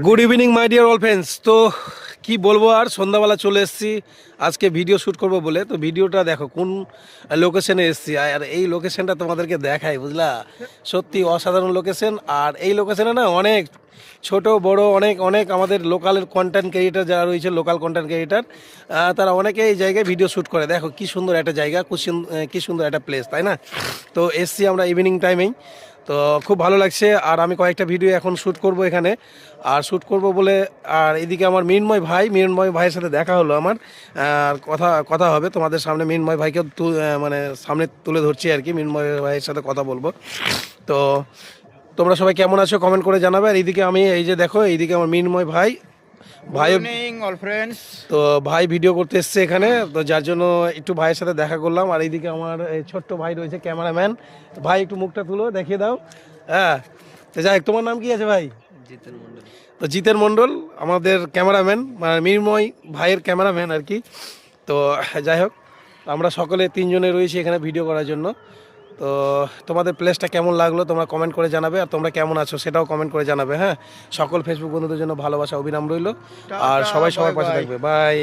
Good evening my dear all friends. তো কি বলবো, আর সন্ধ্যাবেলা চলে এসেছি আজকে ভিডিও শ্যুট করব বলে। তো ভিডিওটা দেখো কোন লোকেশনে এসেছি, আর এই লোকেশনটা তোমাদেরকে দেখাই, বুঝলা। সত্যি অসাধারণ লোকেশন। আর এই লোকেশনে না অনেক ছোট বড় অনেক অনেক আমাদের লোকালের কন্টেন্ট ক্রিয়েটার যারা রয়েছে, লোকাল কন্টেন্ট ক্রিয়েটার, তারা অনেকে এই জায়গায় ভিডিও শ্যুট করে। দেখো কি সুন্দর একটা জায়গা, কি সুন্দর একটা প্লেস, তাই না? তো এসছি আমরা ইভিনিং টাইমেই, তো খুব ভালো লাগছে। আর আমি কয়েকটা ভিডিও এখন শ্যুট করব এখানে, আর শ্যুট করব বলে, আর এদিকে আমার মৃন্ময় ভাইয়ের সাথে দেখা হলো আমার। আর কথা কথা হবে তোমাদের সামনে। মৃন্ময় ভাইকেও মানে সামনে তুলে ধরছি আর কি, মৃন্ময় ভাইয়ের সাথে কথা বলবো। তো তোমরা সবাই কেমন আছো কমেন্ট করে জানাবে। আর এইদিকে আমি, এই যে দেখো, এইদিকে আমার মৃন্ময় ভাই অল ফ্রেন্ডস। তো ভাই ভিডিও করতে এসছে এখানে, তো যার জন্য একটু ভাইয়ের সাথে দেখা করলাম। আর এইদিকে আমার এই ছোট্ট ভাই রয়েছে, ক্যামেরাম্যান। ভাই একটু মুখটা তুলো, দেখিয়ে দাও। হ্যাঁ, তো যাই হোক, তোমার নাম কি আছে ভাই? তো জিতেন মণ্ডল আমাদের ক্যামেরাম্যান, মানে মৃন্ময় ভাইয়ের ক্যামেরাম্যান আর কি। তো যাই হোক, আমরা সকলে তিনজনে রয়েছি এখানে ভিডিও করার জন্য। তো তোমাদের প্লেসটা কেমন লাগলো তোমরা কমেন্ট করে জানাবে, আর তোমরা কেমন আছো সেটাও কমেন্ট করে জানাবে। হ্যাঁ, সকল ফেসবুক বন্ধুদের জন্য ভালোবাসা অবিরাম রইল, আর সবাই সবার পাশে থাকবে। বাই।